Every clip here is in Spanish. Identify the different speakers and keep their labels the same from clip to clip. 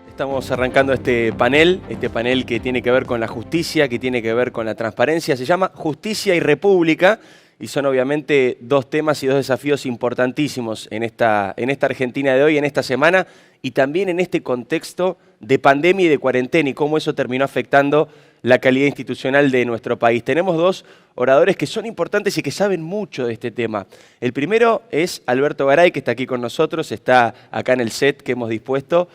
Speaker 1: Estamos arrancando este panel que tiene que ver con la justicia, que tiene que ver con la transparencia. Se llama Justicia y República y son obviamente dos temas y dos desafíos importantísimos en esta Argentina de hoy, en esta semana y también en este contexto de pandemia y de cuarentena y cómo eso terminó afectando la calidad institucional de nuestro país. Tenemos dos oradores que son importantes y que saben mucho de este tema. El primero es Alberto Garay, que está aquí con nosotros, está acá en el set que hemos dispuesto.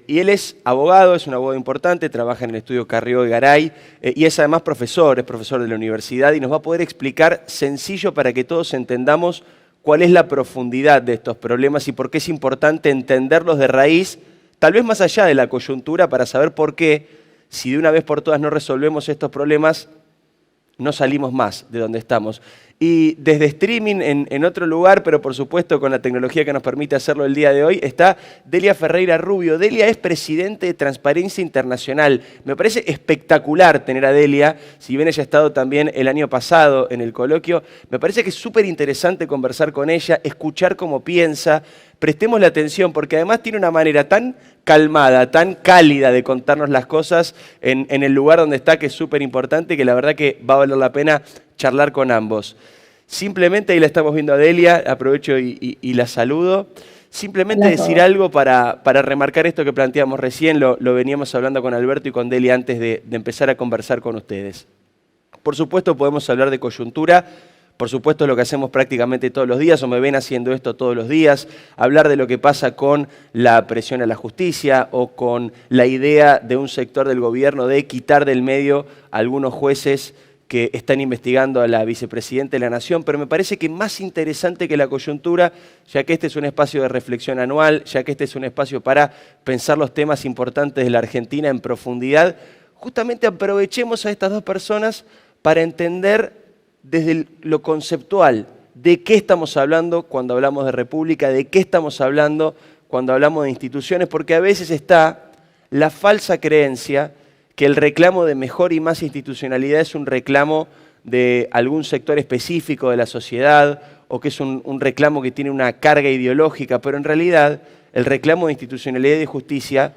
Speaker 1: Y él es abogado, es un abogado importante, trabaja en el estudio Carrió y Garay y es además profesor, de la universidad y nos va a poder explicar sencillo para que todos entendamos cuál es la profundidad de estos problemas y por qué es importante entenderlos de raíz, tal vez más allá de la coyuntura, para saber por qué, si de una vez por todas no resolvemos estos problemas, no salimos más de donde estamos. Y desde streaming en otro lugar, pero por supuesto con la tecnología que nos permite hacerlo el día de hoy, está Delia Ferreira Rubio. Delia es presidente de Transparencia Internacional. Me parece espectacular tener a Delia, si bien ella ha estado también el año pasado en el coloquio. Me parece que es súper interesante conversar con ella, escuchar cómo piensa. Prestemos la atención porque además tiene una manera tan calmada, tan cálida de contarnos las cosas en el lugar donde está, que es súper importante, que la verdad que va a valer la pena charlar con ambos. Simplemente, ahí la estamos viendo a Delia, aprovecho y la saludo. Simplemente decir algo para remarcar esto que planteamos recién, lo veníamos hablando con Alberto y con Delia antes de empezar a conversar con ustedes. Por supuesto podemos hablar de coyuntura, por supuesto es lo que hacemos prácticamente todos los días, o me ven haciendo esto todos los días, hablar de lo que pasa con la presión a la justicia o con la idea de un sector del gobierno de quitar del medio a algunos jueces que están investigando a la vicepresidenta de la Nación, pero me parece que más interesante que la coyuntura, ya que este es un espacio de reflexión anual, ya que este es un espacio para pensar los temas importantes de la Argentina en profundidad, justamente aprovechemos a estas dos personas para entender desde lo conceptual de qué estamos hablando cuando hablamos de república, de qué estamos hablando cuando hablamos de instituciones, porque a veces está la falsa creencia que el reclamo de mejor y más institucionalidad es un reclamo de algún sector específico de la sociedad o que es un reclamo que tiene una carga ideológica, pero en realidad el reclamo de institucionalidad y de justicia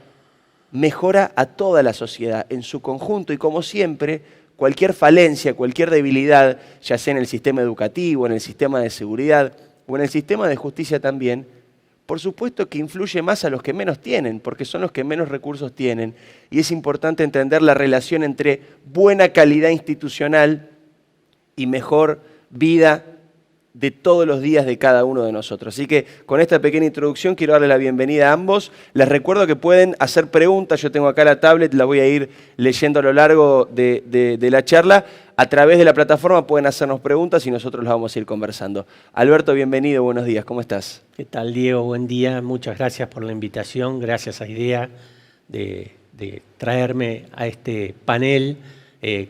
Speaker 1: mejora a toda la sociedad en su conjunto y como siempre, cualquier falencia, cualquier debilidad, ya sea en el sistema educativo, en el sistema de seguridad o en el sistema de justicia también, por supuesto que influye más a los que menos tienen, porque son los que menos recursos tienen. Y es importante entender la relación entre buena calidad institucional y mejor vida de todos los días de cada uno de nosotros. Así que con esta pequeña introducción quiero darle la bienvenida a ambos. Les recuerdo que pueden hacer preguntas, yo tengo acá la tablet, la voy a ir leyendo a lo largo de la charla. A través de la plataforma pueden hacernos preguntas y nosotros las vamos a ir conversando. Alberto, bienvenido, buenos días, ¿cómo estás?
Speaker 2: ¿Qué tal, Diego? Buen día, muchas gracias por la invitación, gracias a IDEA de traerme a este panel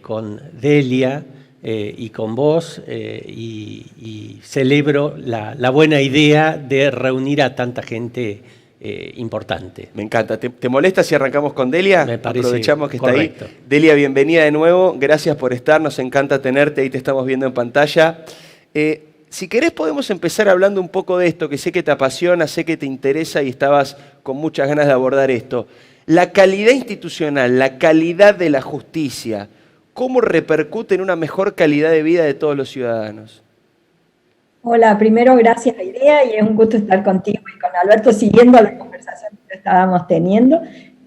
Speaker 2: con Delia y con vos y celebro la buena idea de reunir a tanta gente importante.
Speaker 1: Me encanta. ¿Te molesta si arrancamos con Delia?
Speaker 2: Me parece
Speaker 1: aprovechamos que
Speaker 2: correcto.
Speaker 1: Está ahí. Delia, bienvenida de nuevo. Gracias por estar. Nos encanta tenerte. Ahí te estamos viendo en pantalla. Si querés podemos empezar hablando un poco de esto, que sé que te apasiona, sé que te interesa y estabas con muchas ganas de abordar esto. La calidad institucional, la calidad de la justicia, ¿cómo repercute en una mejor calidad de vida de todos los ciudadanos?
Speaker 3: Hola, primero gracias a IDEA y es un gusto estar contigo y con Alberto siguiendo la conversación que estábamos teniendo.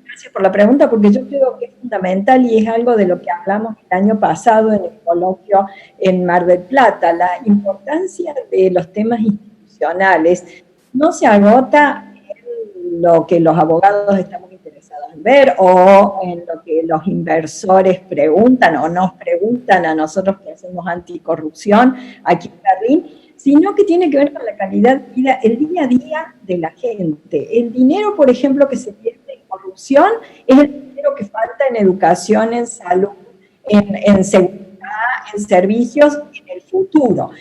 Speaker 3: Gracias por la pregunta porque yo creo que es fundamental y es algo de lo que hablamos el año pasado en el coloquio en Mar del Plata. La importancia de los temas institucionales no se agota en lo que los abogados estamos interesados en ver o en lo que los inversores preguntan o nos preguntan a nosotros que hacemos anticorrupción aquí en Berlín, sino que tiene que ver con la calidad de vida, el día a día de la gente. El dinero, por ejemplo, que se pierde en corrupción es el dinero que falta en educación, en salud, en seguridad, en servicios, en el futuro.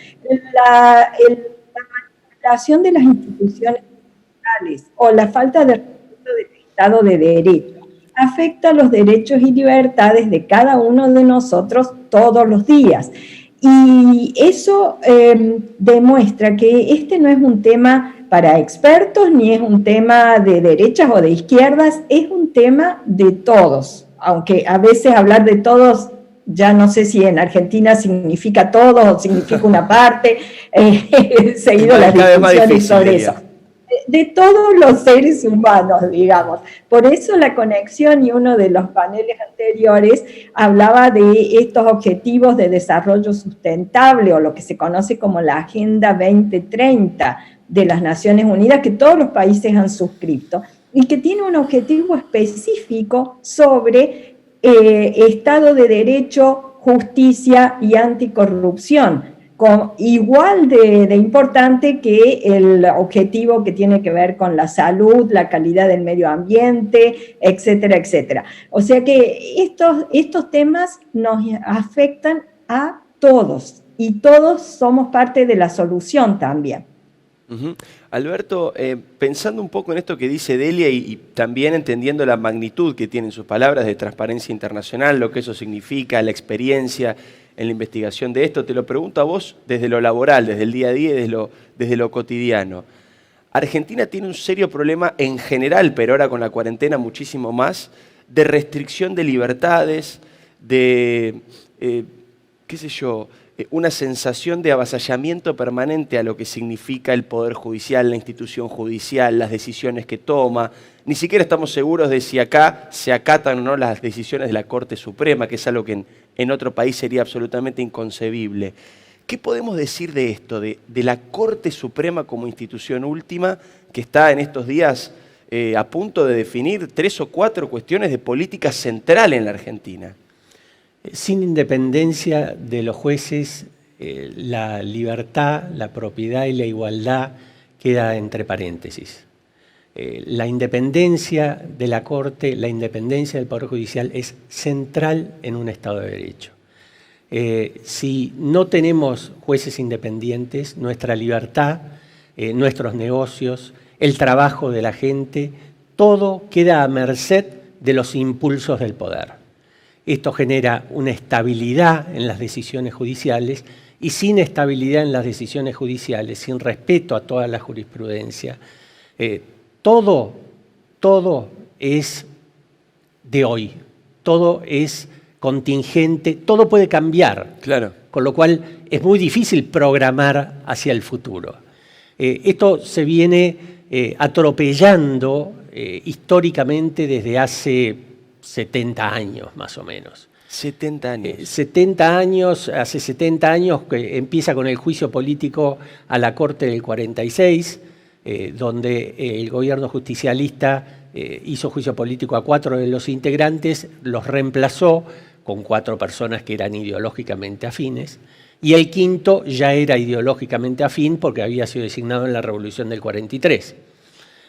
Speaker 3: La manipulación de las instituciones estatales o la falta de respeto del Estado de Derecho afecta los derechos y libertades de cada uno de nosotros todos los días. Y eso demuestra que este no es un tema para expertos, ni es un tema de derechas o de izquierdas, es un tema de todos. Aunque a veces hablar de todos, ya no sé si en Argentina significa todos o significa una parte, seguido las discusiones sobre eso. De todos los seres humanos, digamos. Por eso la conexión, y uno de los paneles anteriores hablaba de estos objetivos de desarrollo sustentable, o lo que se conoce como la Agenda 2030 de las Naciones Unidas, que todos los países han suscrito, y que tiene un objetivo específico sobre Estado de Derecho, justicia y anticorrupción, igual de importante que el objetivo que tiene que ver con la salud, la calidad del medio ambiente, etcétera, etcétera. O sea que estos temas nos afectan a todos, y todos somos parte de la solución también.
Speaker 1: Alberto, pensando un poco en esto que dice Delia y también entendiendo la magnitud que tienen sus palabras de transparencia internacional, lo que eso significa, la experiencia en la investigación de esto, te lo pregunto a vos desde lo laboral, desde el día a día y desde lo cotidiano. Argentina tiene un serio problema en general, pero ahora con la cuarentena muchísimo más, de restricción de libertades, de, qué sé yo, una sensación de avasallamiento permanente a lo que significa el Poder Judicial, la institución judicial, las decisiones que toma. Ni siquiera estamos seguros de si acá se acatan o no las decisiones de la Corte Suprema, que es algo que en otro país sería absolutamente inconcebible. ¿Qué podemos decir de esto, de la Corte Suprema como institución última, que está en estos días a punto de definir 3 o 4 cuestiones de política central en la Argentina?
Speaker 2: Sin independencia de los jueces, la libertad, la propiedad y la igualdad queda entre paréntesis. La independencia de la Corte, la independencia del Poder Judicial es central en un Estado de Derecho. Si no tenemos jueces independientes, nuestra libertad, nuestros negocios, el trabajo de la gente, todo queda a merced de los impulsos del poder. Esto genera una estabilidad en las decisiones judiciales, y sin estabilidad en las decisiones judiciales, sin respeto a toda la jurisprudencia, todo es de hoy, todo es contingente, todo puede cambiar.
Speaker 1: Claro.
Speaker 2: Con lo cual es muy difícil programar hacia el futuro. Esto se viene atropellando históricamente desde hace 70 años más o menos.
Speaker 1: 70 años.
Speaker 2: Hace 70 años que empieza con el juicio político a la Corte del 46, donde el gobierno justicialista hizo juicio político a 4 de los integrantes, los reemplazó con 4 personas que eran ideológicamente afines, y el quinto ya era ideológicamente afín porque había sido designado en la Revolución del 43.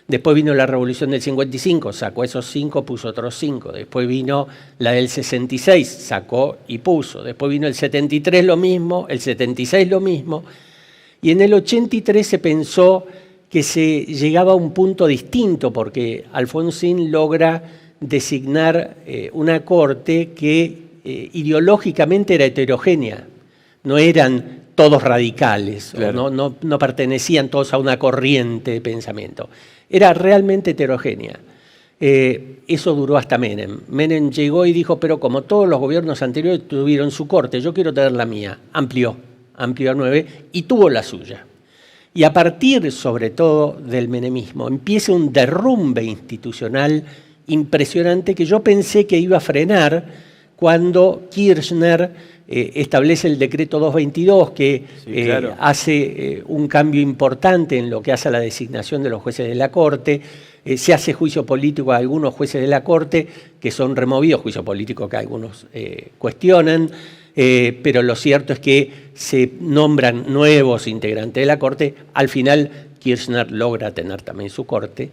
Speaker 2: Después vino la Revolución del 55, sacó esos 5, puso otros 5. Después vino la del 66, sacó y puso. Después vino el 73 lo mismo, el 76 lo mismo. Y en el 83 se pensó que se llegaba a un punto distinto porque Alfonsín logra designar una corte que ideológicamente era heterogénea. No eran todos radicales, claro. no pertenecían todos a una corriente de pensamiento. Era realmente heterogénea. Eso duró hasta Menem. Menem llegó y dijo, pero como todos los gobiernos anteriores tuvieron su corte, yo quiero tener la mía. Amplió a 9 y tuvo la suya. Y a partir, sobre todo, del menemismo, empieza un derrumbe institucional impresionante que yo pensé que iba a frenar cuando Kirchner establece el decreto 222 que claro. Hace un cambio importante en lo que hace a la designación de los jueces de la Corte. Se hace juicio político a algunos jueces de la Corte que son removidos, juicio político que algunos cuestionan, pero lo cierto es que se nombran nuevos integrantes de la Corte. Al final Kirchner logra tener también su Corte.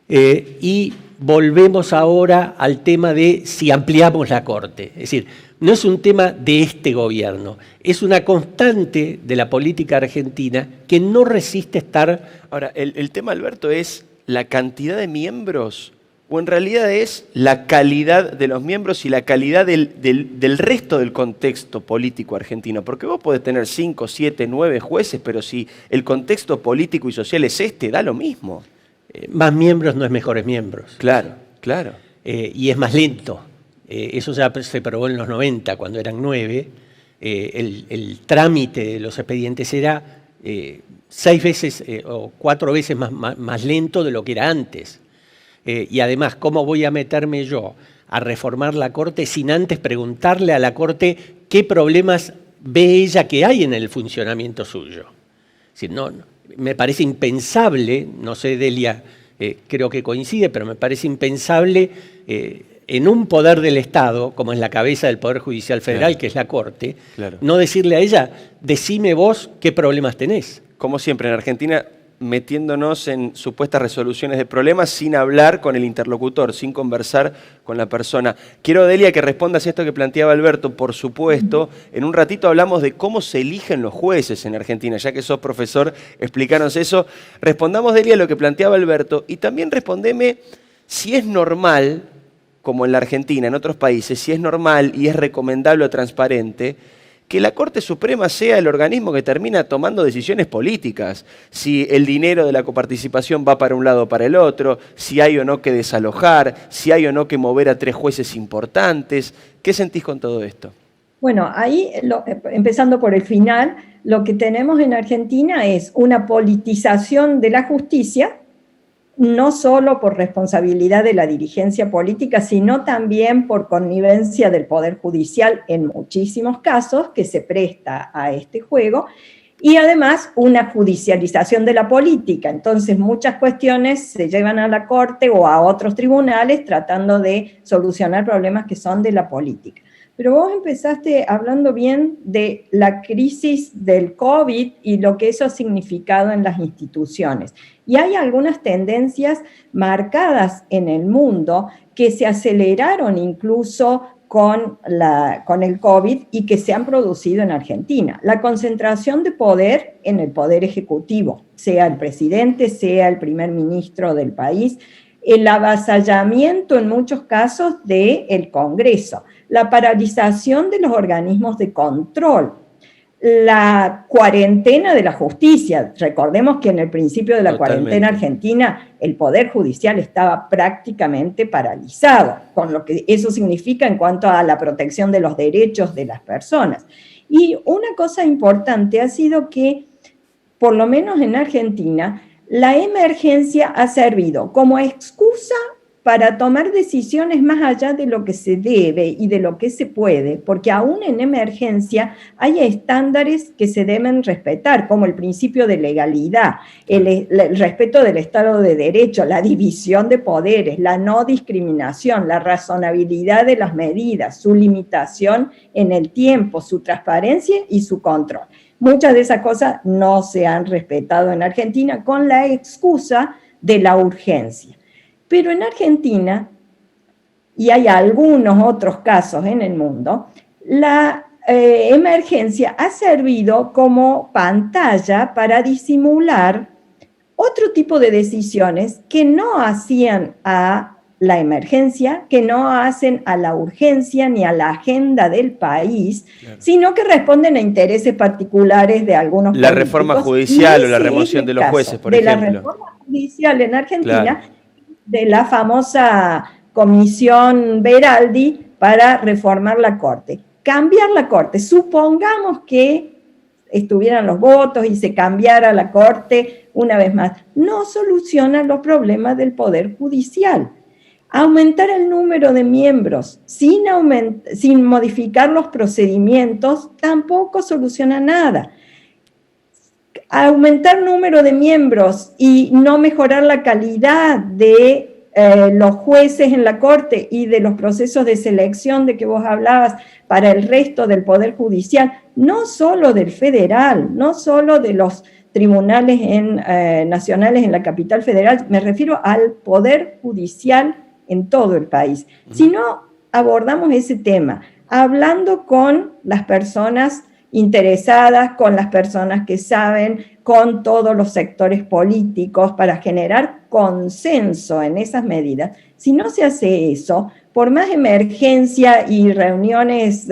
Speaker 2: Y volvemos ahora al tema de si ampliamos la Corte. Es decir, no es un tema de este gobierno, es una constante de la política argentina que no resiste estar...
Speaker 1: Ahora, el tema, Alberto, es la cantidad de miembros ¿O en realidad es la calidad de los miembros y la calidad del resto del contexto político argentino? Porque vos podés tener 5, 7, 9 jueces, pero si el contexto político y social es da lo mismo.
Speaker 2: Más miembros no es mejores miembros.
Speaker 1: Claro, claro.
Speaker 2: Y es más lento. Eso ya se probó en los 90, cuando eran 9. El trámite de los expedientes era 6 veces o 4 veces más lento de lo que era antes. Y además, ¿cómo voy a meterme yo a reformar la Corte sin antes preguntarle a la Corte qué problemas ve ella que hay en el funcionamiento suyo? Es decir, no, me parece impensable, no sé, Delia, creo que coincide, pero me parece impensable en un poder del Estado, como es la cabeza del Poder Judicial Federal, claro, que es la Corte, claro, no decirle a ella, decime vos qué problemas tenés.
Speaker 1: Como siempre en Argentina, metiéndonos en supuestas resoluciones de problemas sin hablar con el interlocutor, sin conversar con la persona. Quiero, Delia, que respondas a esto que planteaba Alberto, por supuesto. En un ratito hablamos de cómo se eligen los jueces en Argentina, ya que sos profesor, explícanos eso. Respondamos, Delia, lo que planteaba Alberto y también respondeme si es normal, como en la Argentina, en otros países, si es normal y es recomendable o transparente que la Corte Suprema sea el organismo que termina tomando decisiones políticas, si el dinero de la coparticipación va para un lado o para el otro, si hay o no que desalojar, si hay o no que mover a 3 jueces importantes. ¿Qué sentís con todo esto?
Speaker 3: Bueno, ahí, empezando por el final, lo que tenemos en Argentina es una politización de la justicia, no solo por responsabilidad de la dirigencia política, sino también por connivencia del Poder Judicial en muchísimos casos, que se presta a este juego, y además una judicialización de la política. Entonces muchas cuestiones se llevan a la Corte o a otros tribunales tratando de solucionar problemas que son de la política. Pero vos empezaste hablando bien de la crisis del COVID y lo que eso ha significado en las instituciones. Y hay algunas tendencias marcadas en el mundo que se aceleraron incluso con el COVID y que se han producido en Argentina. La concentración de poder en el poder ejecutivo, sea el presidente, sea el primer ministro del país, el avasallamiento en muchos casos del Congreso, la paralización de los organismos de control, la cuarentena de la justicia. Recordemos que en el principio de la cuarentena argentina el Poder Judicial estaba prácticamente paralizado, con lo que eso significa en cuanto a la protección de los derechos de las personas. Y una cosa importante ha sido que, por lo menos en Argentina, la emergencia ha servido como excusa para tomar decisiones más allá de lo que se debe y de lo que se puede, porque aún en emergencia hay estándares que se deben respetar, como el principio de legalidad, el respeto del Estado de Derecho, la división de poderes, la no discriminación, la razonabilidad de las medidas, su limitación en el tiempo, su transparencia y su control. Muchas de esas cosas no se han respetado en Argentina con la excusa de la urgencia. Pero en Argentina, y hay algunos otros casos en el mundo, la emergencia ha servido como pantalla para disimular otro tipo de decisiones que no hacían a la emergencia, que no hacen a la urgencia ni a la agenda del país, claro, sino que responden a intereses particulares de algunos políticos.
Speaker 1: La reforma judicial o la remoción de los jueces, por ejemplo.
Speaker 3: De la reforma judicial en Argentina, claro, de la famosa comisión Beraldi para reformar la Corte. Cambiar la Corte, supongamos que estuvieran los votos y se cambiara la Corte una vez más, no soluciona los problemas del Poder Judicial. Aumentar el número de miembros sin modificar los procedimientos tampoco soluciona nada. Aumentar el número de miembros y no mejorar la calidad de los jueces en la Corte y de los procesos de selección de que vos hablabas para el resto del Poder Judicial, no solo del federal, no solo de los tribunales nacionales en la capital federal, me refiero al Poder Judicial en todo el país. Si no abordamos ese tema, hablando con las personas interesadas, con las personas que saben, con todos los sectores políticos para generar consenso en esas medidas. Si no se hace eso, por más emergencia y reuniones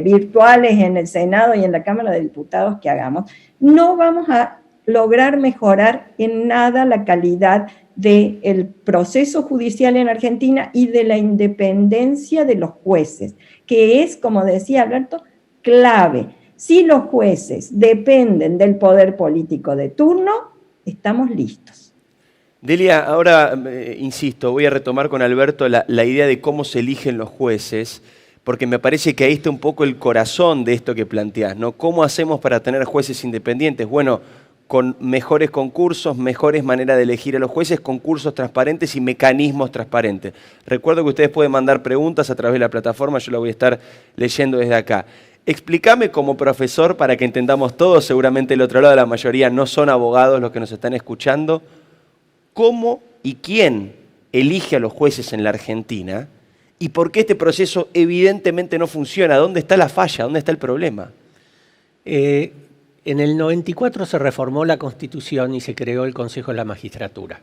Speaker 3: virtuales en el Senado y en la Cámara de Diputados que hagamos, no vamos a lograr mejorar en nada la calidad del proceso judicial en Argentina y de la independencia de los jueces, que es, como decía Alberto, clave. Si los jueces dependen del poder político de turno, estamos listos.
Speaker 1: Delia, ahora, insisto, voy a retomar con Alberto la idea de cómo se eligen los jueces, porque me parece que ahí está un poco el corazón de esto que planteás, ¿no? ¿Cómo hacemos para tener jueces independientes? Bueno, con mejores concursos, mejores maneras de elegir a los jueces, concursos transparentes y mecanismos transparentes. Recuerdo que ustedes pueden mandar preguntas a través de la plataforma, yo la voy a estar leyendo desde acá. Explícame como profesor, para que entendamos todos, seguramente el otro lado, la mayoría no son abogados los que nos están escuchando, cómo y quién elige a los jueces en la Argentina y por qué este proceso evidentemente no funciona. ¿Dónde está la falla? ¿Dónde está el problema?
Speaker 2: En el 94 se reformó la Constitución y se creó el Consejo de la Magistratura.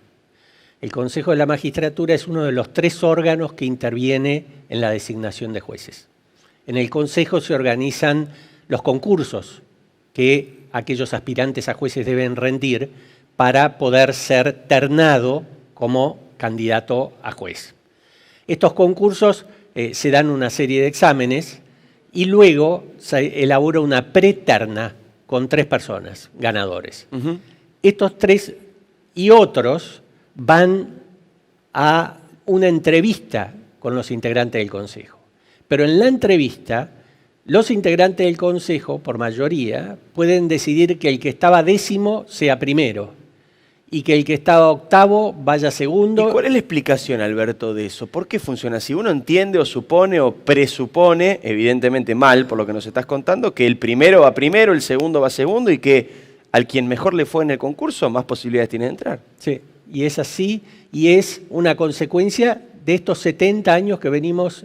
Speaker 2: El Consejo de la Magistratura es uno de los 3 órganos que interviene en la designación de jueces. En el Consejo se organizan los concursos que aquellos aspirantes a jueces deben rendir para poder ser ternado como candidato a juez. Estos concursos se dan una serie de exámenes y luego se elabora una preterna con 3 personas, ganadores. Estos 3 y otros van a una entrevista con los integrantes del Consejo. Pero en la entrevista, los integrantes del Consejo, por mayoría, pueden decidir que el que estaba 10º sea primero y que el que estaba 8º vaya segundo.
Speaker 1: ¿Y cuál es la explicación, Alberto, de eso? ¿Por qué funciona así? Uno entiende o supone o presupone, evidentemente mal por lo que nos estás contando, que el primero va primero, el segundo va segundo y que al quien mejor le fue en el concurso, más posibilidades tiene de entrar.
Speaker 2: Sí, y es así, y es una consecuencia de estos 70 años que venimos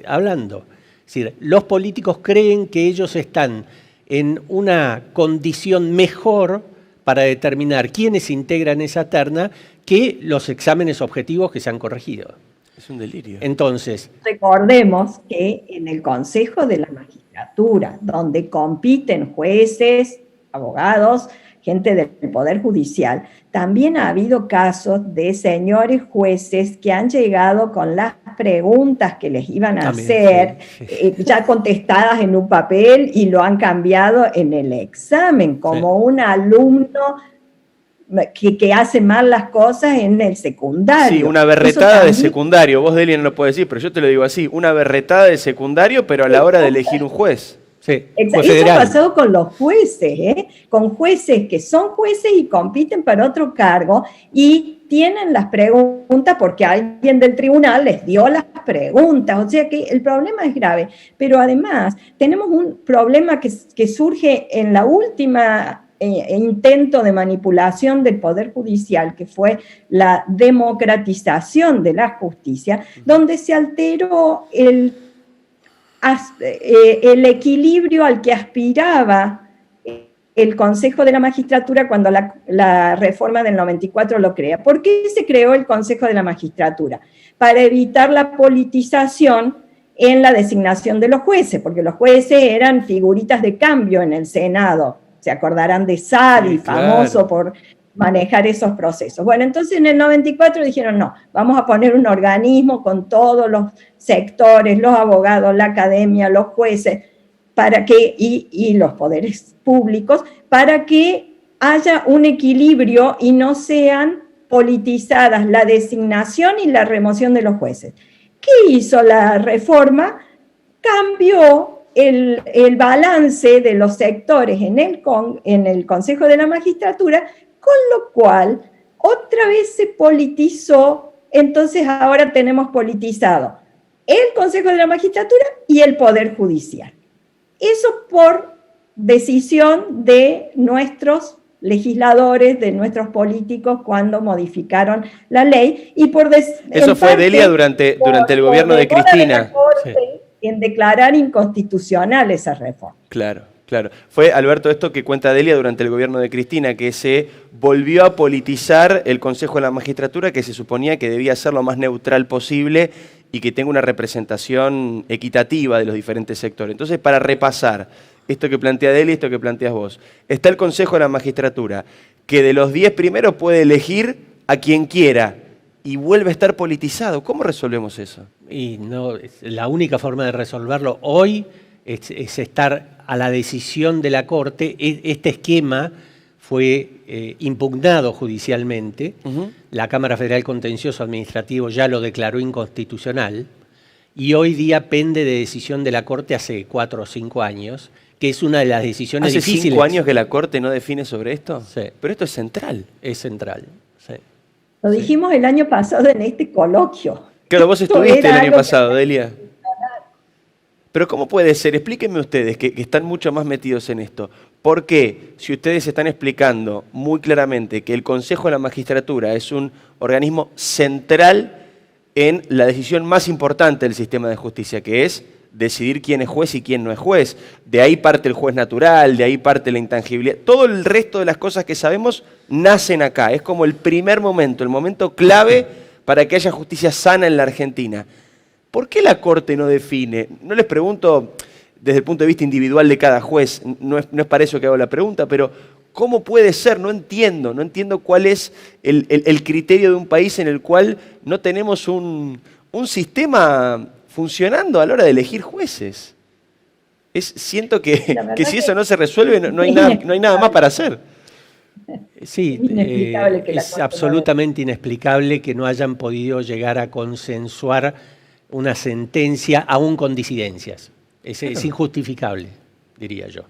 Speaker 2: hablando. Es decir, los políticos creen que ellos están en una condición mejor para determinar quiénes integran esa terna que los exámenes objetivos que se han corregido.
Speaker 1: Es un delirio.
Speaker 2: Entonces,
Speaker 3: recordemos que en el Consejo de la Magistratura, donde compiten jueces, abogados, gente del Poder Judicial, también ha habido casos de señores jueces que han llegado con las preguntas que les iban a hacer, ya contestadas en un papel y lo han cambiado en el examen, como un alumno que hace mal las cosas en el secundario.
Speaker 1: Sí, una berretada de secundario. Vos, Delia, no lo podés decir, pero yo te lo digo así, una berretada de secundario, pero a la hora de elegir un juez.
Speaker 2: Sí,
Speaker 3: eso ha pasado con los jueces, con jueces que son jueces y compiten para otro cargo y tienen las preguntas porque alguien del tribunal les dio las preguntas, o sea que el problema es grave, pero además tenemos un problema que surge en la última intento de manipulación del Poder Judicial, que fue la democratización de la justicia, donde se alteró el equilibrio al que aspiraba el Consejo de la Magistratura cuando la reforma del 94 lo crea. ¿Por qué se creó el Consejo de la Magistratura? Para evitar la politización en la designación de los jueces, porque los jueces eran figuritas de cambio en el Senado. Se acordarán de Sadi, sí, claro, famoso por manejar esos procesos. Bueno, entonces en el 94 dijeron, no, vamos a poner un organismo con todos los sectores, los abogados, la academia, los jueces, para que, y los poderes públicos, para que haya un equilibrio y no sean politizadas la designación y la remoción de los jueces. ¿Qué hizo la reforma? Cambió el balance de los sectores en el Consejo de la Magistratura, con lo cual otra vez se politizó, entonces ahora tenemos politizado el Consejo de la Magistratura y el Poder Judicial. Eso por decisión de nuestros legisladores, de nuestros políticos cuando modificaron la ley y por
Speaker 1: eso fue, Delia, durante el gobierno de Cristina.
Speaker 3: En declarar inconstitucional esa reforma.
Speaker 1: Claro. Claro. Fue, Alberto, esto que cuenta Delia durante el gobierno de Cristina, que se volvió a politizar el Consejo de la Magistratura, que se suponía que debía ser lo más neutral posible y que tenga una representación equitativa de los diferentes sectores. Entonces, para repasar esto que plantea Delia y esto que planteas vos, está el Consejo de la Magistratura, que de los 10 primeros puede elegir a quien quiera y vuelve a estar politizado. ¿Cómo resolvemos eso?
Speaker 2: Y no, la única forma de resolverlo hoy es estar a la decisión de la Corte. Este esquema fue impugnado judicialmente. La Cámara Federal Contencioso Administrativo ya lo declaró inconstitucional y hoy día pende de decisión de la Corte hace 4 o 5 años, que es una de las decisiones difíciles.
Speaker 1: ¿Hace 5 años que la Corte no define sobre esto?
Speaker 2: Sí.
Speaker 1: Pero esto es central.
Speaker 2: Es central, sí.
Speaker 3: Lo dijimos el año pasado en este coloquio.
Speaker 1: Claro, vos estuviste el año pasado, Delia. Pero ¿cómo puede ser? Explíquenme ustedes, que están mucho más metidos en esto. ¿Por qué, si ustedes están explicando muy claramente que el Consejo de la Magistratura es un organismo central en la decisión más importante del sistema de justicia, que es decidir quién es juez y quién no es juez? De ahí parte el juez natural, de ahí parte la intangibilidad. Todo el resto de las cosas que sabemos nacen acá. Es como el primer momento, el momento clave para que haya justicia sana en la Argentina. ¿Por qué la Corte no define? No les pregunto desde el punto de vista individual de cada juez, no es para eso que hago la pregunta, pero ¿cómo puede ser? No entiendo cuál es el criterio de un país en el cual no tenemos un sistema funcionando a la hora de elegir jueces. Siento que si eso no se resuelve, no hay nada más para hacer.
Speaker 2: Sí, es absolutamente inexplicable que no hayan podido llegar a consensuar una sentencia aún con disidencias. Es injustificable, diría yo.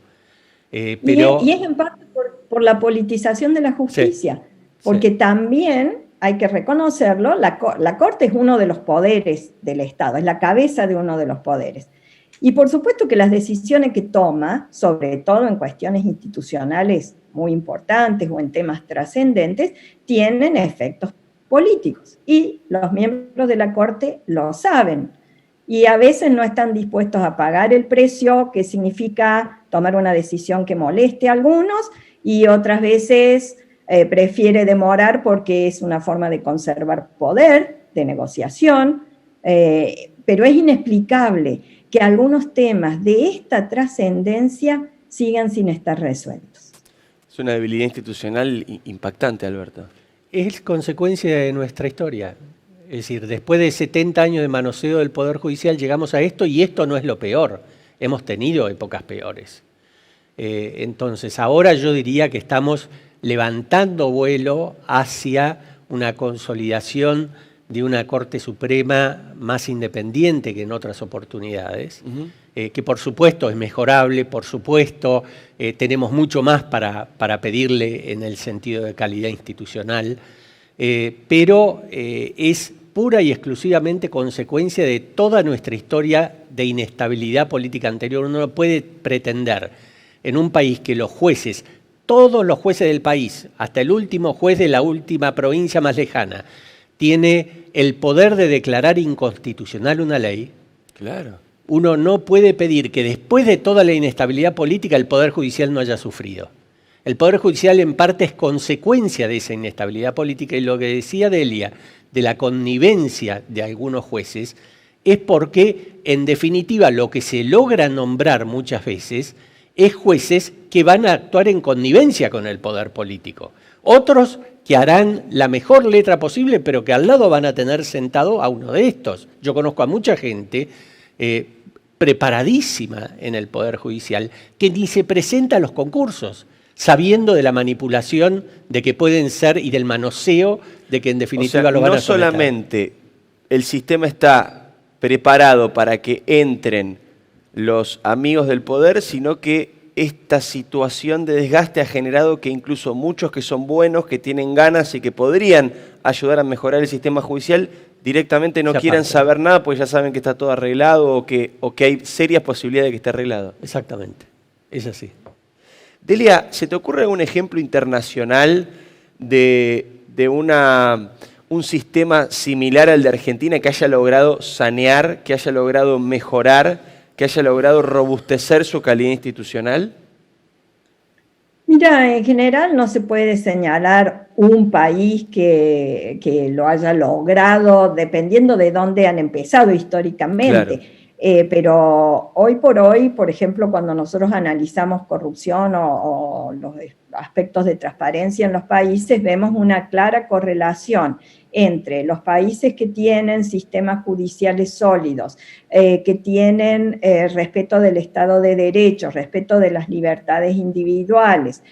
Speaker 2: Pero
Speaker 3: y es en parte por la politización de la justicia, porque también hay que reconocerlo, la Corte es uno de los poderes del Estado, es la cabeza de uno de los poderes. Y por supuesto que las decisiones que toma, sobre todo en cuestiones institucionales muy importantes o en temas trascendentes, tienen efectos políticos. Y los miembros de la Corte lo saben. Y a veces no están dispuestos a pagar el precio que significa tomar una decisión que moleste a algunos, y otras veces prefiere demorar porque es una forma de conservar poder, de negociación, pero es inexplicable que algunos temas de esta trascendencia sigan sin estar resueltos.
Speaker 1: Es una debilidad institucional impactante, Alberto.
Speaker 2: Es consecuencia de nuestra historia. Es decir, después de 70 años de manoseo del Poder Judicial llegamos a esto, y esto no es lo peor. Hemos tenido épocas peores. Entonces, ahora yo diría que estamos levantando vuelo hacia una consolidación de una Corte Suprema más independiente que en otras oportunidades, que por supuesto es mejorable, por supuesto tenemos mucho más para pedirle en el sentido de calidad institucional, pero es pura y exclusivamente consecuencia de toda nuestra historia de inestabilidad política anterior. Uno no puede pretender en un país que los jueces, todos los jueces del país, hasta el último juez de la última provincia más lejana, tiene el poder de declarar inconstitucional una ley.
Speaker 1: Claro.
Speaker 2: Uno no puede pedir que después de toda la inestabilidad política el Poder Judicial no haya sufrido. El Poder Judicial en parte es consecuencia de esa inestabilidad política, y lo que decía Delia, de la connivencia de algunos jueces, es porque, en definitiva, lo que se logra nombrar muchas veces es jueces que van a actuar en connivencia con el poder político. Otros que harán la mejor letra posible, pero que al lado van a tener sentado a uno de estos. Yo conozco a mucha gente preparadísima en el Poder Judicial que ni se presenta a los concursos, sabiendo de la manipulación de que pueden ser y del manoseo de que en definitiva lo van a someter.
Speaker 1: No solamente el sistema está preparado para que entren los amigos del poder, sino que esta situación de desgaste ha generado que incluso muchos que son buenos, que tienen ganas y que podrían ayudar a mejorar el sistema judicial, directamente no quieran saber nada porque ya saben que está todo arreglado o que hay serias posibilidades de que esté arreglado.
Speaker 2: Exactamente, es así.
Speaker 1: Delia, ¿se te ocurre algún ejemplo internacional de un sistema similar al de Argentina que haya logrado sanear, que haya logrado mejorar, que haya logrado robustecer su calidad institucional?
Speaker 3: Mira, en general no se puede señalar un país que lo haya logrado, dependiendo de dónde han empezado históricamente.
Speaker 1: Claro,
Speaker 3: Pero hoy por hoy, por ejemplo, cuando nosotros analizamos corrupción o los aspectos de transparencia en los países, vemos una clara correlación entre los países que tienen sistemas judiciales sólidos, que tienen respeto del Estado de Derecho, respeto de las libertades individuales,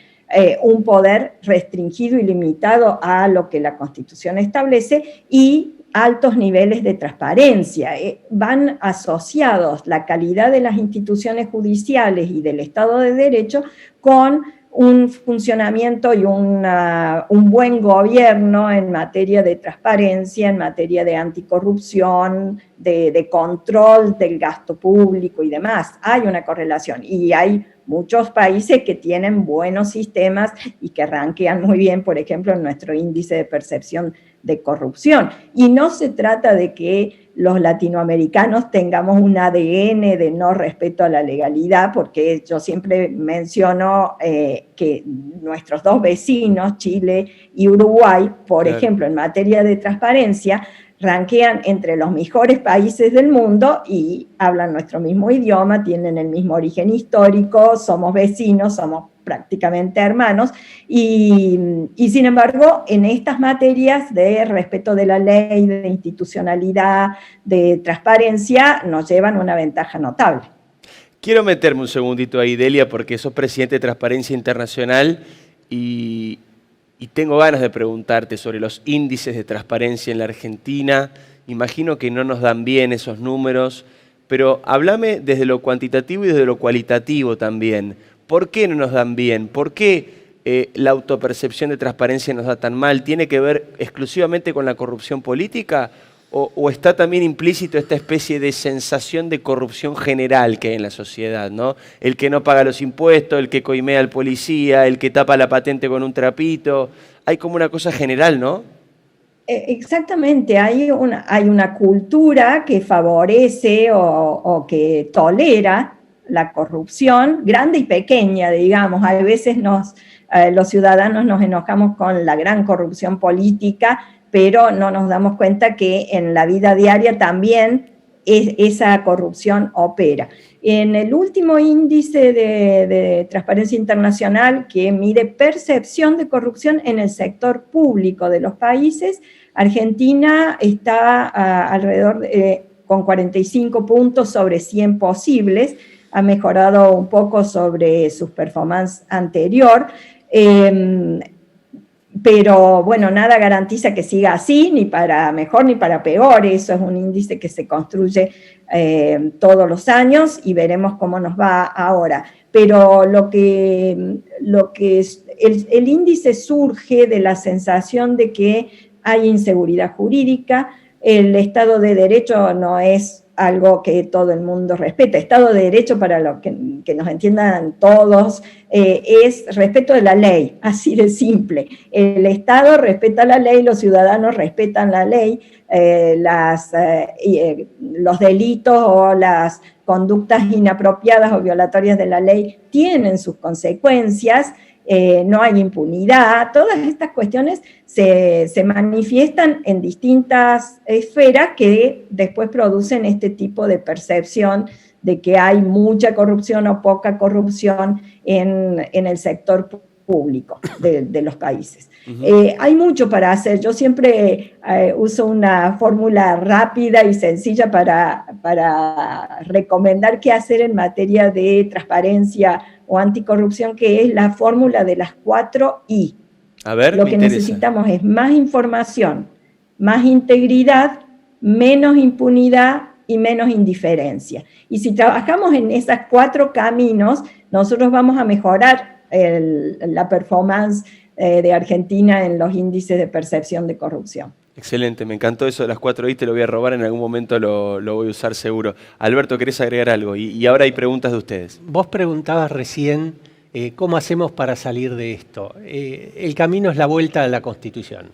Speaker 3: un poder restringido y limitado a lo que la Constitución establece y altos niveles de transparencia. Van asociados la calidad de las instituciones judiciales y del Estado de Derecho con un funcionamiento y un buen gobierno en materia de transparencia, en materia de anticorrupción, de control del gasto público y demás. Hay una correlación y hay muchos países que tienen buenos sistemas y que rankean muy bien, por ejemplo, en nuestro índice de percepción de corrupción. Y no se trata de que los latinoamericanos tengamos un ADN de no respeto a la legalidad, porque yo siempre menciono que nuestros dos vecinos, Chile y Uruguay, por ejemplo, en materia de transparencia, rankean entre los mejores países del mundo y hablan nuestro mismo idioma, tienen el mismo origen histórico, somos vecinos, somos prácticamente hermanos, y sin embargo, en estas materias de respeto de la ley, de institucionalidad, de transparencia, nos llevan una ventaja notable.
Speaker 1: quiero meterme un segundito ahí, Delia, porque sos presidente de Transparencia Internacional y tengo ganas de preguntarte sobre los índices de transparencia en la Argentina. Imagino que no nos dan bien esos números, pero háblame desde lo cuantitativo y desde lo cualitativo también. ¿Por qué no nos dan bien? ¿Por qué la autopercepción de transparencia nos da tan mal? ¿Tiene que ver exclusivamente con la corrupción política? ¿O está también implícito esta especie de sensación de corrupción general que hay en la sociedad, ¿no? El que no paga los impuestos, el que coimea al policía, el que tapa la patente con un trapito. Hay como una cosa general, ¿no?
Speaker 3: Exactamente, hay una cultura que favorece o que tolera la corrupción, grande y pequeña, digamos. A veces los ciudadanos nos enojamos con la gran corrupción política, pero no nos damos cuenta que en la vida diaria también esa corrupción opera. En el último índice de Transparencia Internacional, que mide percepción de corrupción en el sector público de los países, Argentina está alrededor con 45 puntos sobre 100 posibles, ha mejorado un poco sobre su performance anterior, pero bueno, nada garantiza que siga así, ni para mejor ni para peor. Eso es un índice que se construye todos los años y veremos cómo nos va ahora. Pero el índice surge de la sensación de que hay inseguridad jurídica, el Estado de Derecho no es algo que todo el mundo respeta. Estado de Derecho, para lo que nos entiendan todos, es respeto de la ley, así de simple. El Estado respeta la ley, los ciudadanos respetan la ley, los delitos o las conductas inapropiadas o violatorias de la ley tienen sus consecuencias. No hay impunidad, todas estas cuestiones se manifiestan en distintas esferas que después producen este tipo de percepción de que hay mucha corrupción o poca corrupción en el sector público de los países. Hay mucho para hacer. Yo siempre uso una fórmula rápida y sencilla para recomendar qué hacer en materia de transparencia o anticorrupción, que es la fórmula de las 4 I.
Speaker 1: A ver,
Speaker 3: lo que necesitamos es más información, más integridad, menos impunidad y menos indiferencia. Y si trabajamos en esos 4 caminos, nosotros vamos a mejorar la performance de Argentina en los índices de percepción de corrupción.
Speaker 1: Excelente, me encantó eso de las 4 I, te lo voy a robar, en algún momento lo voy a usar seguro. Alberto, ¿querés agregar algo? Y ahora hay preguntas de ustedes.
Speaker 2: Vos preguntabas recién cómo hacemos para salir de esto. El camino es la vuelta a la Constitución.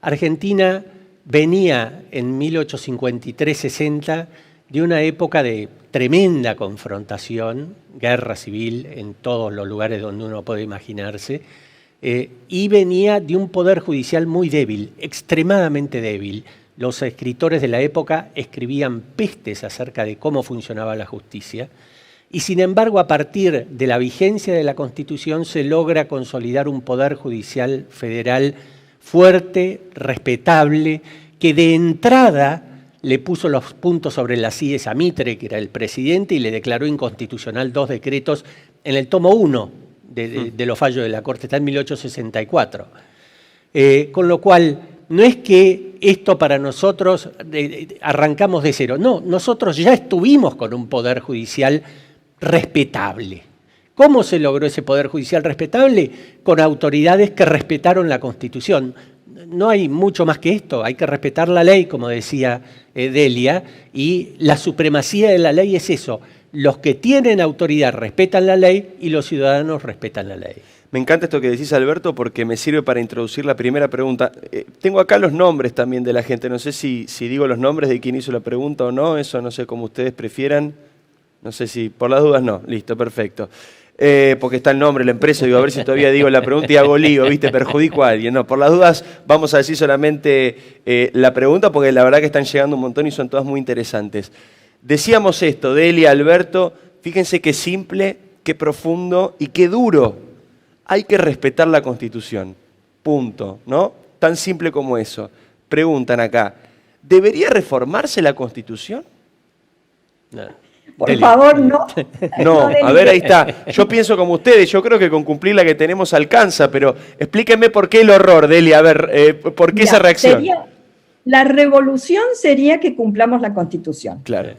Speaker 2: Argentina venía en 1853-60 de una época de tremenda confrontación, guerra civil en todos los lugares donde uno puede imaginarse, y venía de un poder judicial muy débil, extremadamente débil. Los escritores de la época escribían pestes acerca de cómo funcionaba la justicia, y sin embargo, a partir de la vigencia de la Constitución se logra consolidar un poder judicial federal fuerte, respetable, que de entrada le puso los puntos sobre las íes a Mitre, que era el presidente, y le declaró inconstitucional 2 decretos en el tomo 1 de los fallos de la Corte, está en 1864. Con lo cual, no es que esto para nosotros arrancamos de cero, no, nosotros ya estuvimos con un poder judicial respetable. ¿Cómo se logró ese poder judicial respetable? Con autoridades que respetaron la Constitución. No hay mucho más que esto, hay que respetar la ley, como decía Delia, y la supremacía de la ley es eso. Los que tienen autoridad respetan la ley y los ciudadanos respetan la ley.
Speaker 1: Me encanta esto que decís, Alberto, porque me sirve para introducir la primera pregunta. Tengo acá los nombres también de la gente, no sé si digo los nombres de quién hizo la pregunta o no, eso no sé cómo ustedes prefieran. No sé si, por las dudas no, listo, perfecto. Porque está el nombre, la empresa, digo, a ver si todavía digo la pregunta y hago lío, ¿viste? Perjudico a alguien. No, por las dudas vamos a decir solamente la pregunta, porque la verdad que están llegando un montón y son todas muy interesantes. Decíamos esto, Delia, Alberto, fíjense qué simple, qué profundo y qué duro. Hay que respetar la Constitución, punto, ¿no? Tan simple como eso. Preguntan acá, ¿debería reformarse la Constitución?
Speaker 2: No.
Speaker 3: Por favor, no.
Speaker 1: No, a ver, ahí está. Yo pienso como ustedes, yo creo que con cumplir la que tenemos alcanza, pero explíquenme por qué el horror, Delia, a ver, ¿por qué esa reacción?
Speaker 3: La revolución sería que cumplamos la Constitución.
Speaker 1: Claro.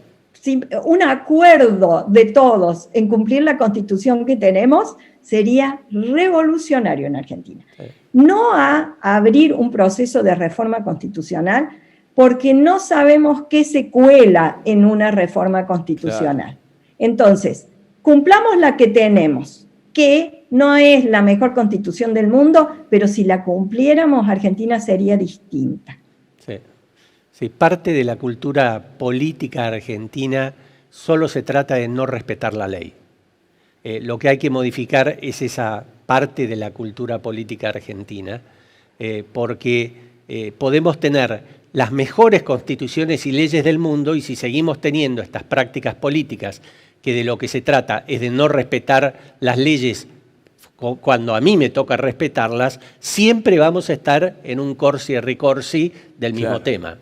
Speaker 3: Un acuerdo de todos en cumplir la Constitución que tenemos sería revolucionario en Argentina. No a abrir un proceso de reforma constitucional porque no sabemos qué se cuela en una reforma constitucional. Claro. Entonces, cumplamos la que tenemos, que no es la mejor constitución del mundo, pero si la cumpliéramos, Argentina sería distinta.
Speaker 2: Sí. Sí, parte de la cultura política argentina solo se trata de no respetar la ley. Lo que hay que modificar es esa parte de la cultura política argentina, porque podemos tener las mejores constituciones y leyes del mundo, y si seguimos teniendo estas prácticas políticas que de lo que se trata es de no respetar las leyes cuando a mí me toca respetarlas, siempre vamos a estar en un corsi y ricorsi del mismo tema.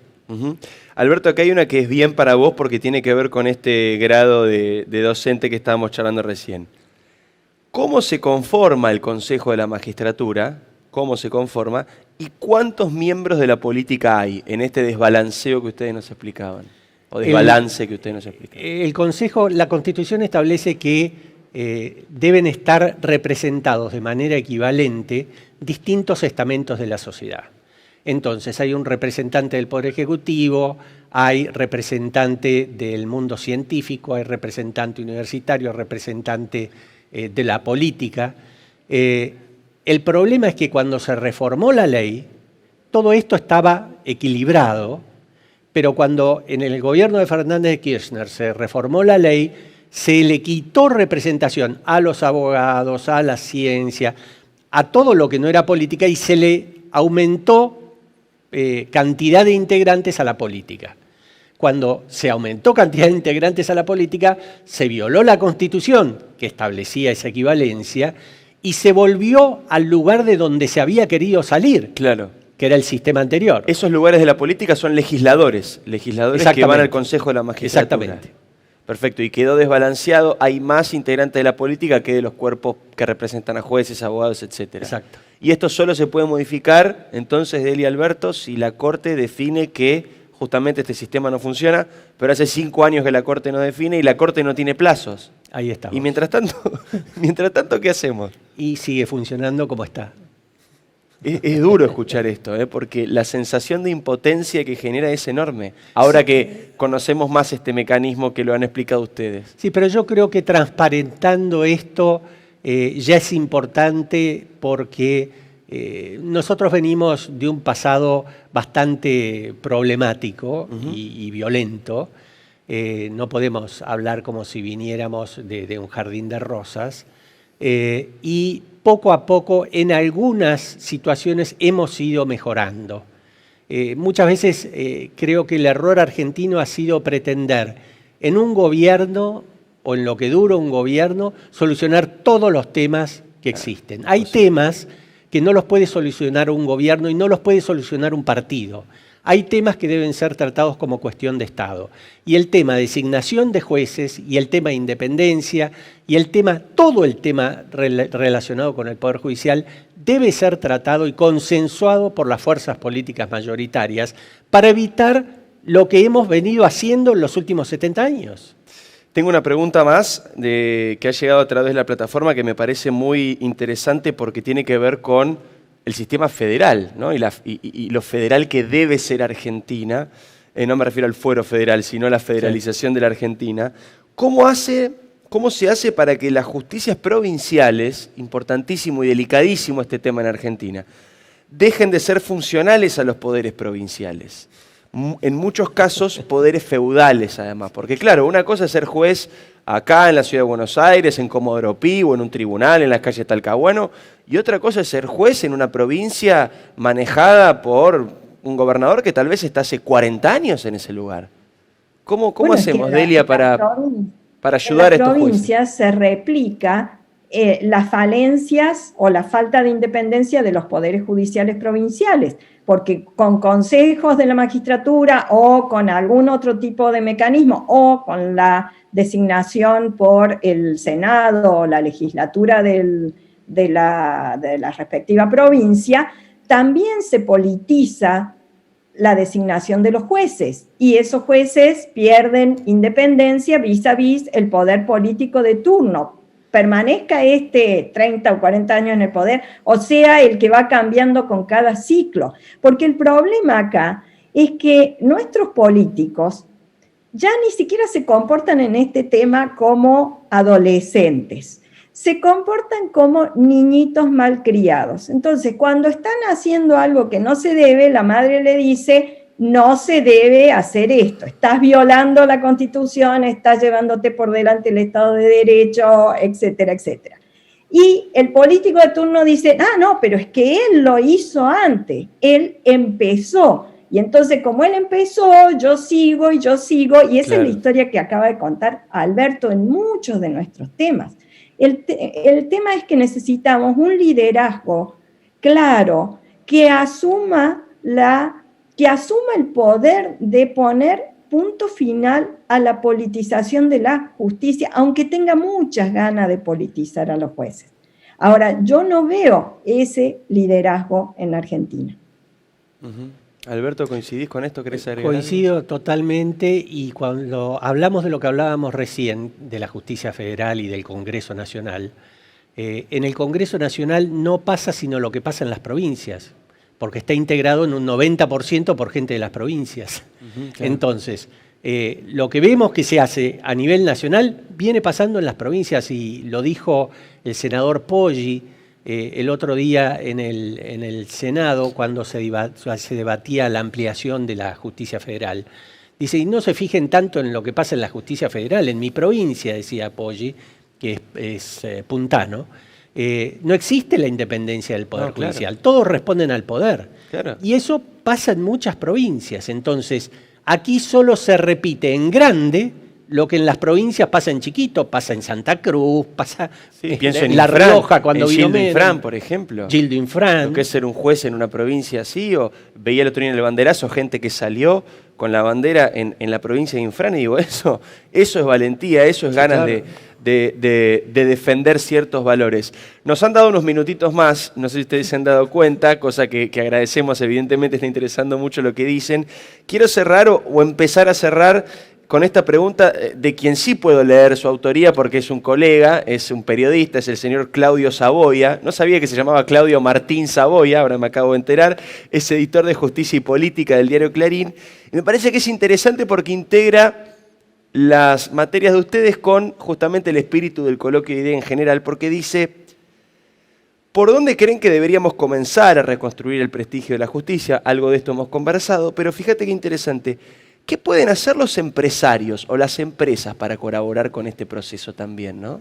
Speaker 1: Alberto, acá hay una que es bien para vos porque tiene que ver con este grado de docente que estábamos charlando recién. ¿Cómo se conforma el Consejo de la Magistratura? ¿Cómo se conforma? ¿Y cuántos miembros de la política hay en este desbalanceo que ustedes nos explicaban? O desbalance que ustedes nos explicaban.
Speaker 2: El Consejo, la Constitución establece que deben estar representados de manera equivalente distintos estamentos de la sociedad. Entonces, hay un representante del Poder Ejecutivo, hay representante del mundo científico, hay representante universitario, hay representante de la política. El problema es que cuando se reformó la ley, todo esto estaba equilibrado, pero cuando en el gobierno de Fernández de Kirchner se reformó la ley, se le quitó representación a los abogados, a la ciencia, a todo lo que no era política, y se le aumentó cantidad de integrantes a la política. Cuando se aumentó cantidad de integrantes a la política, se violó la Constitución, que establecía esa equivalencia, y se volvió al lugar de donde se había querido salir,
Speaker 1: claro,
Speaker 2: que era el sistema anterior.
Speaker 1: Esos lugares de la política son legisladores que van al Consejo de la Magistratura.
Speaker 2: Exactamente.
Speaker 1: Perfecto, y quedó desbalanceado, hay más integrantes de la política que de los cuerpos que representan a jueces, abogados, etc.
Speaker 2: Exacto.
Speaker 1: Y esto solo se puede modificar, entonces, Delia, Alberto, si la Corte define que justamente este sistema no funciona, pero hace 5 años que la Corte no define y la Corte no tiene plazos.
Speaker 2: Ahí estamos.
Speaker 1: Y mientras tanto, ¿qué hacemos?
Speaker 2: Y sigue funcionando como está.
Speaker 1: Es duro escuchar esto, porque la sensación de impotencia que genera es enorme. Ahora que conocemos más este mecanismo que lo han explicado ustedes.
Speaker 2: Sí, pero yo creo que transparentando esto ya es importante porque nosotros venimos de un pasado bastante problemático y violento. No podemos hablar como si viniéramos de un jardín de rosas. Y poco a poco, en algunas situaciones, hemos ido mejorando. Muchas veces creo que el error argentino ha sido pretender en un gobierno o en lo que dura un gobierno solucionar todos los temas que existen. Hay temas que no los puede solucionar un gobierno y no los puede solucionar un partido. Hay temas que deben ser tratados como cuestión de Estado. Y el tema de designación de jueces y el tema de independencia y todo el tema relacionado con el Poder Judicial debe ser tratado y consensuado por las fuerzas políticas mayoritarias para evitar lo que hemos venido haciendo en los últimos 70 años.
Speaker 1: Tengo una pregunta más que ha llegado a través de la plataforma que me parece muy interesante porque tiene que ver con el sistema federal, ¿no? y lo federal que debe ser Argentina. No me refiero al fuero federal, sino a la federalización de la Argentina. ¿Cómo se hace para que las justicias provinciales, importantísimo y delicadísimo este tema en Argentina, dejen de ser funcionales a los poderes provinciales? En muchos casos, poderes feudales, además. Porque, claro, una cosa es ser juez acá en la Ciudad de Buenos Aires, en Comodoro Pi, o en un tribunal, en las calles Talcahuano, y otra cosa es ser juez en una provincia manejada por un gobernador que tal vez está hace 40 años en ese lugar. ¿Cómo hacemos, Delia, para ayudar a estos jueces?
Speaker 3: En las provincias se replica las falencias o la falta de independencia de los poderes judiciales provinciales, porque con consejos de la magistratura o con algún otro tipo de mecanismo o con la designación por el Senado o la legislatura de la respectiva provincia, también se politiza la designación de los jueces y esos jueces pierden independencia vis a vis el poder político de turno, permanezca 30 o 40 años en el poder, o sea, el que va cambiando con cada ciclo. Porque el problema acá es que nuestros políticos ya ni siquiera se comportan en este tema como adolescentes, se comportan como niñitos malcriados. Entonces, cuando están haciendo algo que no se debe, la madre le dice: no se debe hacer esto, estás violando la Constitución, estás llevándote por delante el Estado de Derecho, etcétera, etcétera. Y el político de turno dice: no, pero es que él lo hizo antes, él empezó. Y entonces, como él empezó, yo sigo, y esa claro. Es la historia que acaba de contar Alberto en muchos de nuestros temas. El tema es que necesitamos un liderazgo claro que asuma el poder de poner punto final a la politización de la justicia, aunque tenga muchas ganas de politizar a los jueces. Ahora, yo no veo ese liderazgo en Argentina.
Speaker 1: Alberto, ¿coincidís con esto? ¿Querés agregar?
Speaker 2: Coincido totalmente, y cuando hablamos de lo que hablábamos recién, de la justicia federal y del Congreso Nacional, en el Congreso Nacional no pasa sino lo que pasa en las provincias, porque está integrado en un 90% por gente de las provincias. Claro. Entonces, lo que vemos que se hace a nivel nacional viene pasando en las provincias, y lo dijo el senador Poggi el otro día en el Senado, cuando se debatía la ampliación de la justicia federal. Dice: y no se fijen tanto en lo que pasa en la justicia federal. En mi provincia, decía Poggi, que es puntano, no existe la independencia del Poder Judicial. Todos responden al poder. Claro. Y eso pasa en muchas provincias. Entonces, aquí solo se repite en grande lo que en las provincias pasa en chiquito, pasa en Santa Cruz, pasa en La Rioja cuando vino
Speaker 1: Gildo Infran, por ejemplo.
Speaker 2: Gildo Infran.
Speaker 1: Lo que es ser un juez en una provincia así, o veía el otro día en el banderazo gente que salió con la bandera en la provincia de Infran, y digo, eso es valentía, eso es ganas de defender ciertos valores. Nos han dado unos minutitos más, no sé si ustedes se han dado cuenta, cosa que agradecemos, evidentemente está interesando mucho lo que dicen. Quiero cerrar o empezar a cerrar con esta pregunta de quien sí puedo leer su autoría porque es un colega, es un periodista, es el señor Claudio Saboya. No sabía que se llamaba Claudio Martín Saboya, ahora me acabo de enterar. Es editor de Justicia y Política del diario Clarín. Y me parece que es interesante porque integra las materias de ustedes con justamente el espíritu del coloquio de idea en general, porque dice: ¿por dónde creen que deberíamos comenzar a reconstruir el prestigio de la justicia? Algo de esto hemos conversado, pero fíjate qué interesante. ¿Qué pueden hacer los empresarios o las empresas para colaborar con este proceso también, no?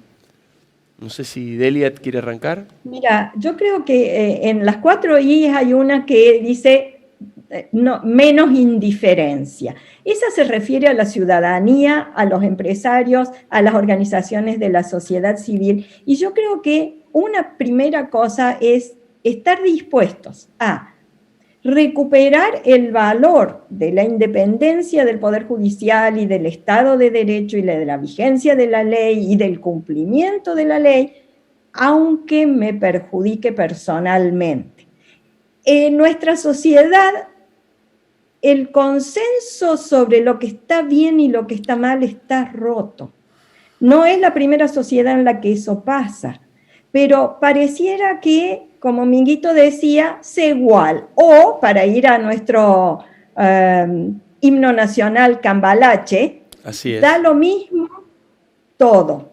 Speaker 1: No sé si Delia quiere arrancar.
Speaker 3: Mira, yo creo que en las 4 I hay una que dice menos indiferencia. Esa se refiere a la ciudadanía, a los empresarios, a las organizaciones de la sociedad civil. Y yo creo que una primera cosa es estar dispuestos a recuperar el valor de la independencia del Poder Judicial y del Estado de Derecho y de la vigencia de la ley y del cumplimiento de la ley, aunque me perjudique personalmente. En nuestra sociedad, el consenso sobre lo que está bien y lo que está mal está roto. No es la primera sociedad en la que eso pasa, pero pareciera que, como Minguito decía, sé igual. O, para ir a nuestro himno nacional Cambalache,
Speaker 1: así es,
Speaker 3: da lo mismo todo.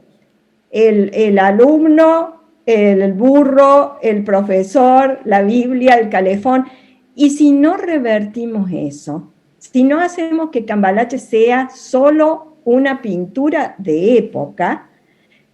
Speaker 3: El alumno, el burro, el profesor, la Biblia, el calefón. Y si no revertimos eso, si no hacemos que Cambalache sea solo una pintura de época,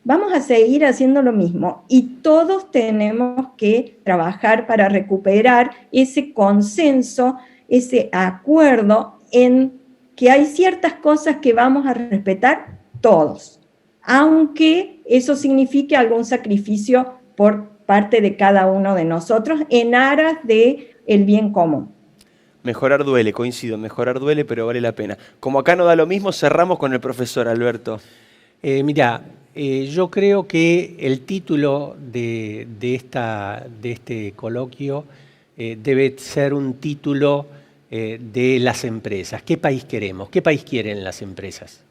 Speaker 3: vamos a seguir haciendo lo mismo y todos tenemos que trabajar para recuperar ese consenso, ese acuerdo en que hay ciertas cosas que vamos a respetar todos, aunque eso signifique algún sacrificio por parte de cada uno de nosotros en aras del bien común.
Speaker 1: Mejorar duele, coincido, mejorar duele, pero vale la pena. Como acá no da lo mismo, cerramos con el profesor Alberto.
Speaker 2: Mirá, yo creo que el título de este coloquio debe ser un título de las empresas. ¿Qué país queremos? ¿Qué país quieren las empresas?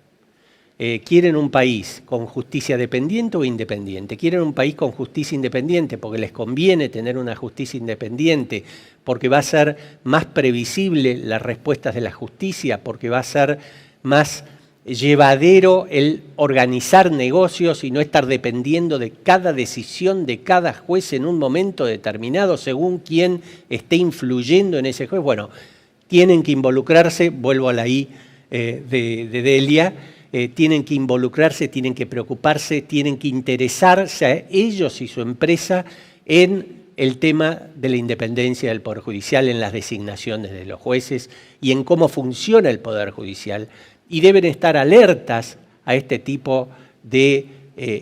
Speaker 2: ¿Quieren un país con justicia dependiente o independiente? ¿Quieren un país con justicia independiente porque les conviene tener una justicia independiente, porque va a ser más previsible las respuestas de la justicia, porque va a ser más llevadero el organizar negocios y no estar dependiendo de cada decisión de cada juez en un momento determinado según quién esté influyendo en ese juez? Bueno, tienen que involucrarse, vuelvo a la I de Delia, tienen que involucrarse, tienen que preocuparse, tienen que interesarse a ellos y su empresa en el tema de la independencia del Poder Judicial, en las designaciones de los jueces y en cómo funciona el Poder Judicial. Y deben estar alertas a este tipo de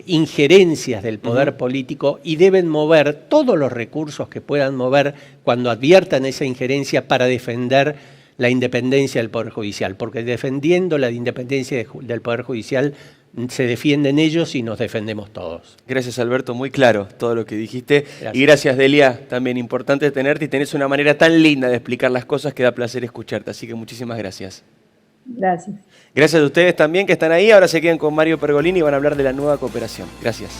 Speaker 2: injerencias del poder político y deben mover todos los recursos que puedan mover cuando adviertan esa injerencia para defender la independencia del Poder Judicial, porque defendiendo la independencia del Poder Judicial se defienden ellos y nos defendemos todos.
Speaker 1: Gracias, Alberto, muy claro todo lo que dijiste.
Speaker 2: Gracias.
Speaker 1: Y gracias, Delia, también importante tenerte y tenés una manera tan linda de explicar las cosas que da placer escucharte, así que muchísimas gracias.
Speaker 3: Gracias.
Speaker 1: Gracias a ustedes también que están ahí, ahora se quedan con Mario Pergolini y van a hablar de la nueva cooperación. Gracias.